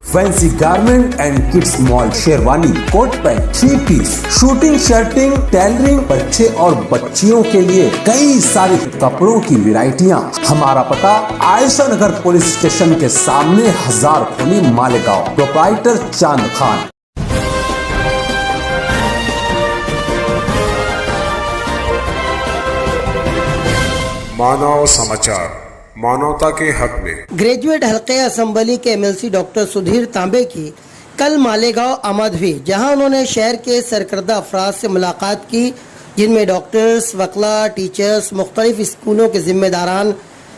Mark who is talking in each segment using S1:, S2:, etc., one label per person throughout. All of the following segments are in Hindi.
S1: Fancy garment and kids mall, sherwani, coat pant, 3 piece, shooting, shirting, tailoring, बच्चे और बच्चियों के लिए कई सारे कपड़ों की वैरायटियां। हमारा पता आयशा नगर पुलिस स्टेशन के सामने, हजार खोली, मालेगांव। प्रोप्राइटर चांद खान।
S2: मानव समाचार, मानवता के हक में।
S3: ग्रेजुएट हल्के असेंबली के एमएलसी डॉक्टर सुधीर तांबे की कल मालेगांव आमद हुई, जहां उन्होंने शहर के सरकर्दा अफराद से मुलाकात की, जिनमें डॉक्टर्स, वकला, टीचर्स, मुख्तलिफ स्कूलों के जिम्मेदारान,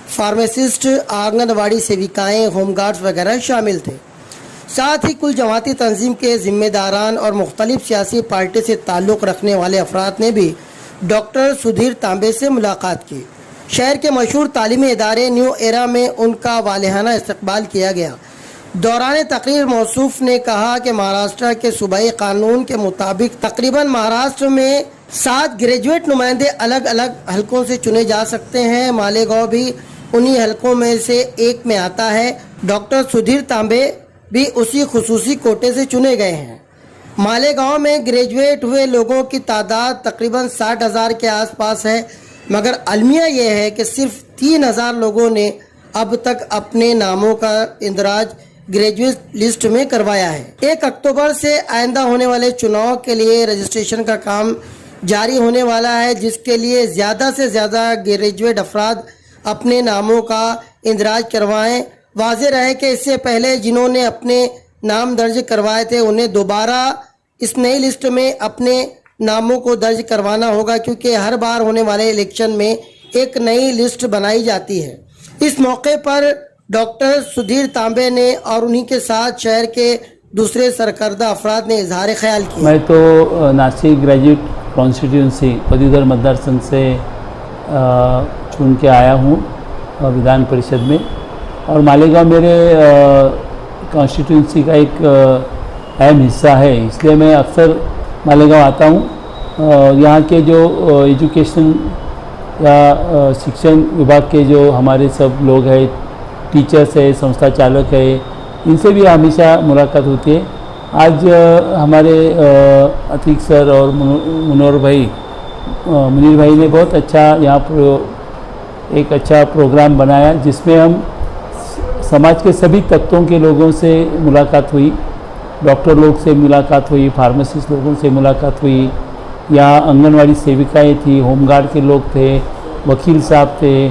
S3: फार्मासिस्ट, आंगनवाड़ी सेविकाएं, होमगार्ड्स वगैरह शामिल थे। साथ ही कुल जमाती तंजीम के जिम्मेदारान और मुख्तलिफ सियासी पार्टी से ताल्लुक़ रखने वाले अफराद ने भी डॉक्टर सुधीर तांबे से मुलाकात की। शहर के मशहूर तालीमी इदारे न्यू एरा में उनका वालिहाना इस्तकबाल किया गया। दौरान तकरीर मौसूफ ने कहा कि महाराष्ट्र के सूबाई कानून के मुताबिक तकरीबन महाराष्ट्र में 7 ग्रेजुएट नुमाइंदे अलग अलग हलकों से चुने जा सकते हैं। मालेगांव भी उन्हीं हलकों में से एक में आता है। डॉक्टर सुधीर तांबे भी उसी खुसूसी कोटे से चुने गए हैं। मालेगांव में ग्रेजुएट हुए लोगों की तादाद तकरीबन 60,000 के आसपास है, मगर अलमिया यह है कि सिर्फ 3,000 लोगों ने अब तक अपने नामों का इंदराज ग्रेजुएट लिस्ट में करवाया है। 1 अक्टूबर से आइंदा होने वाले चुनाव के लिए रजिस्ट्रेशन का काम जारी होने वाला है, जिसके लिए ज़्यादा से ज़्यादा ग्रेजुएट अफराद अपने नामों का इंदराज करवाएं। वाज़ेह रहे कि इससे पहले जिन्होंने अपने नाम दर्ज करवाए थे, उन्हें दोबारा इस नई लिस्ट में अपने नामों को दर्ज करवाना होगा, क्योंकि हर बार होने वाले इलेक्शन में एक नई लिस्ट बनाई जाती है। इस मौके पर डॉक्टर सुधीर तांबे ने और उन्हीं के साथ शहर के दूसरे सरकर्दा अफराद ने इजहार ख्याल किया।
S4: मैं तो नासिक ग्रेजुएट कॉन्स्टिट्यूंसी पदवीधर मतदार संघ से चुन के आया हूँ विधान परिषद में, और मालेगांव मेरे कॉन्स्टिट्यूंसी का एक अहम हिस्सा है, इसलिए मैं अक्सर मालेगांव आता हूँ। यहाँ के जो एजुकेशन या शिक्षण विभाग के जो हमारे सब लोग हैं, टीचर्स है, संस्था चालक है, इनसे भी हमेशा मुलाकात होती है। आज हमारे अतीक सर और मुनीर भाई ने बहुत अच्छा यहाँ पर एक अच्छा प्रोग्राम बनाया, जिसमें हम समाज के सभी तबकों के लोगों से मुलाकात हुई। डॉक्टर लोग से मुलाकात हुई, फार्मासिस्ट लोगों से मुलाकात हुई, यहाँ आंगनवाड़ी सेविकाएं थी, होमगार्ड के लोग थे, वकील साहब थे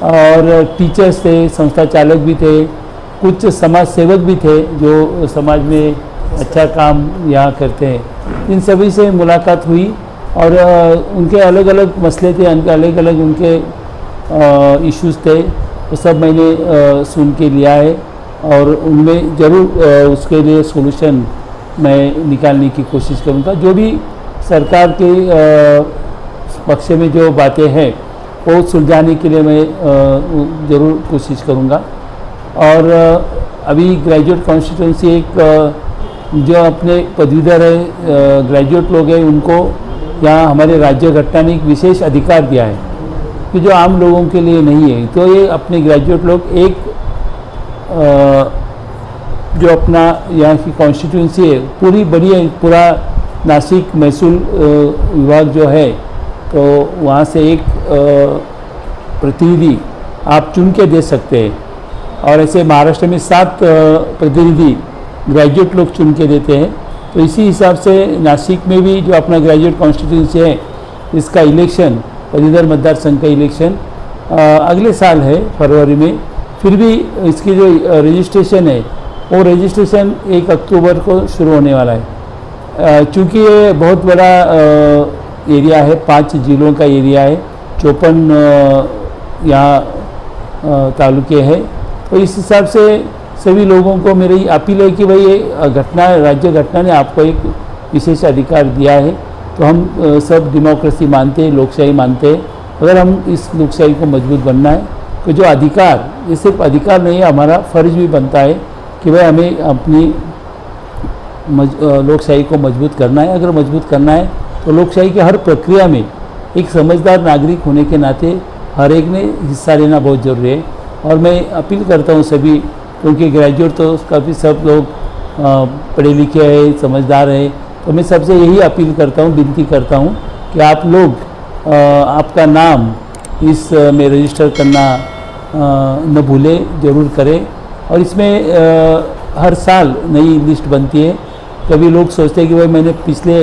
S4: और टीचर्स थे, संस्था चालक भी थे, कुछ समाज सेवक भी थे जो समाज में अच्छा काम यहाँ करते हैं। इन सभी से मुलाकात हुई और उनके अलग अलग मसले थे, अलग अलग उनके इश्यूज़ थे, वो सब मैंने सुन के लिया है और उनमें ज़रूर उसके लिए सॉल्यूशन मैं निकालने की कोशिश करूँगा। जो भी सरकार के पक्ष में जो बातें हैं वो सुलझाने के लिए मैं ज़रूर कोशिश करूँगा। और अभी ग्रेजुएट कॉन्स्टिट्यूंसी एक जो अपने पदवीधर है ग्रेजुएट लोग हैं, उनको यहाँ हमारे राज्य घटना ने एक विशेष अधिकार दिया है कि जो आम लोगों के लिए नहीं है। तो ये अपने ग्रेजुएट लोग एक जो अपना यहाँ की कॉन्स्टिट्यूंसी है पूरा नासिक महसूल विभाग जो है, तो वहाँ से एक प्रतिनिधि आप चुन के दे सकते हैं। और ऐसे महाराष्ट्र में 7 प्रतिनिधि ग्रेजुएट लोग चुन के देते हैं। तो इसी हिसाब से नासिक में भी जो अपना ग्रेजुएट कॉन्स्टिट्यूंसी है, इसका इलेक्शन पदवीधर मतदार संघ का इलेक्शन अगले साल है फरवरी में। फिर भी इसकी जो रजिस्ट्रेशन है वो रजिस्ट्रेशन 1 अक्टूबर को शुरू होने वाला है। चूँकि ये बहुत बड़ा एरिया है, 5 जिलों का एरिया है, 54 यहाँ तालुके हैं, तो इस हिसाब से सभी लोगों को मेरी अपील है कि भाई ये राज्य घटना ने आपको एक विशेष अधिकार दिया है। तो हम सब डेमोक्रेसी मानते हैं, लोकशाही मानते हैं। अगर हम इस लोकशाही को मजबूत बनना है तो जो अधिकार, ये सिर्फ अधिकार नहीं है, हमारा फ़र्ज भी बनता है कि भाई हमें अपनी लोकशाही को मजबूत करना है। अगर मजबूत करना है तो लोकशाही की हर प्रक्रिया में एक समझदार नागरिक होने के नाते हर एक ने हिस्सा लेना बहुत ज़रूरी है। और मैं अपील करता हूँ सभी क्योंकि ग्रेजुएट तो काफ़ी सब लोग पढ़े लिखे हैं, समझदार हैं। तो मैं सबसे यही अपील करता हूँ, विनती करता हूँ कि आप लोग आपका नाम इस में रजिस्टर करना न भूलें, ज़रूर करें। और इसमें हर साल नई लिस्ट बनती है। कभी लोग सोचते हैं कि भाई मैंने पिछले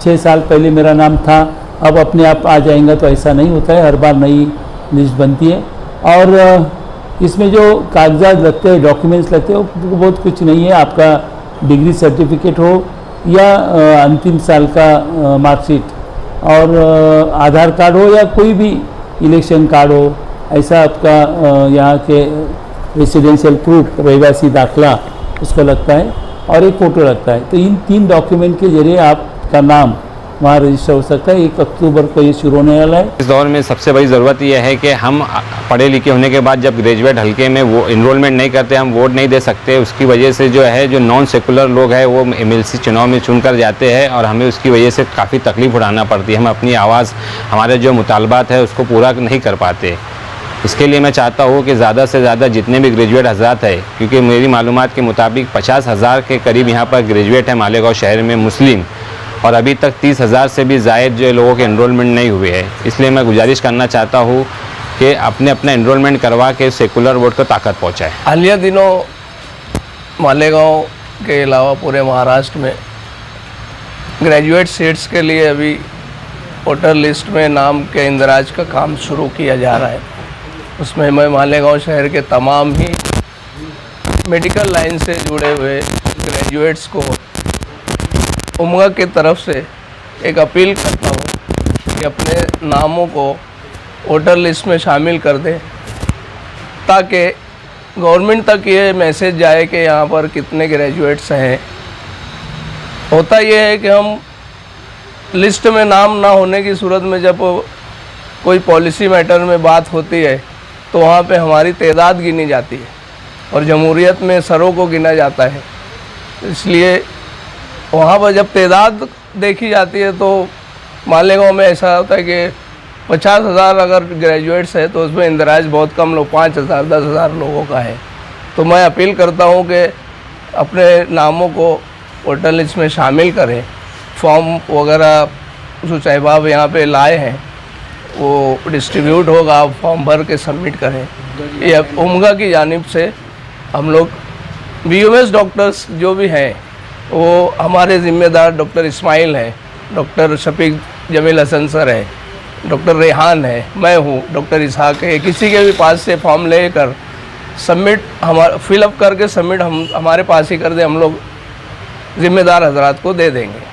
S4: 6 साल पहले मेरा नाम था, अब अपने आप आ जाएगा, तो ऐसा नहीं होता है। हर बार नई लिस्ट बनती है। और इसमें जो कागजात लगते हैं, डॉक्यूमेंट्स लगते हैं, वो बहुत कुछ नहीं है। आपका डिग्री सर्टिफिकेट हो या अंतिम साल का मार्कशीट और आधार कार्ड हो या कोई भी इलेक्शन कार्ड हो, ऐसा आपका यहाँ के रेसिडेंशियल प्रूफ, रहवासी दाखला उसका लगता है और एक फ़ोटो लगता है। तो इन 3 डॉक्यूमेंट के जरिए आपका नाम वहाँ रजिस्टर हो सकता है। 1 अक्टूबर को ये शुरू होने वाला है।
S5: इस दौर में सबसे बड़ी ज़रूरत यह है कि हम पढ़े लिखे होने के बाद जब ग्रेजुएट हल्के में वो इनरोलमेंट नहीं करते, हम वोट नहीं दे सकते। उसकी वजह से जो है, जो नॉन सेकुलर लोग हैं वो MLC चुनाव में चुनकर जाते हैं और हमें उसकी वजह से काफ़ी तकलीफ उठाना पड़ती है। हम अपनी आवाज़, हमारे जो मुतालबात है उसको पूरा नहीं कर पाते। इसके लिए मैं चाहता हूँ कि ज़्यादा से ज़्यादा जितने भी ग्रेजुएट हज़रात है, क्योंकि मेरी मालूमात के मुताबिक 50,000 के करीब यहाँ पर ग्रेजुएट है मालेगांव शहर में मुस्लिम, और अभी तक 30,000 से भी ज़ायद जो लोगों के एनरोलमेंट नहीं हुए हैं। इसलिए मैं गुजारिश करना चाहता हूँ कि अपना एनरोलमेंट करवा के सेकुलर वोट को ताकत पहुँचाए।
S6: हालिया दिनों मालेगांव के अलावा पूरे महाराष्ट्र में ग्रेजुएट सीट्स के लिए अभी वोटर लिस्ट में नाम के इंदराज का काम शुरू किया जा रहा है। उसमें मैं मालेगांव शहर के तमाम ही मेडिकल लाइन से जुड़े हुए ग्रेजुएट्स को उमगा की तरफ से एक अपील करता हूँ कि अपने नामों को वोटर लिस्ट में शामिल कर दें, ताकि गवर्नमेंट तक ये मैसेज जाए कि यहाँ पर कितने ग्रेजुएट्स हैं। होता ये है कि हम लिस्ट में नाम ना होने की सूरत में जब कोई पॉलिसी मैटर में बात होती है तो वहाँ पे हमारी तादाद गिनी जाती है और जमहूरियत में सरों को गिना जाता है। इसलिए वहाँ पर जब तादाद देखी जाती है तो मालेगांव में ऐसा होता है कि 50,000 अगर ग्रेजुएट्स है तो उसमें इंदराज बहुत कम लोग, 5,000 10,000 लोगों का है। तो मैं अपील करता हूँ कि अपने नामों को वोटर लिस्ट में शामिल करें। फॉर्म वगैरह जो साहिबाब यहाँ पे लाए हैं वो डिस्ट्रीब्यूट होगा, आप फॉर्म भर के सबमिट करें। ये उमगा की जानिब से हम लोग BOS डॉक्टर्स जो भी हैं वो हमारे ज़िम्मेदार डॉक्टर इस्माइल हैं, डॉक्टर शफीक जमील हसन सर है, डॉक्टर रेहान है, मैं हूँ, डॉक्टर इसहाक है। किसी के भी पास से फॉर्म लेकर सबमिट हमारा फिलअप करके सबमिट हम हमारे पास ही कर दे, हम लोग ज़िम्मेदार हजरात को दे देंगे।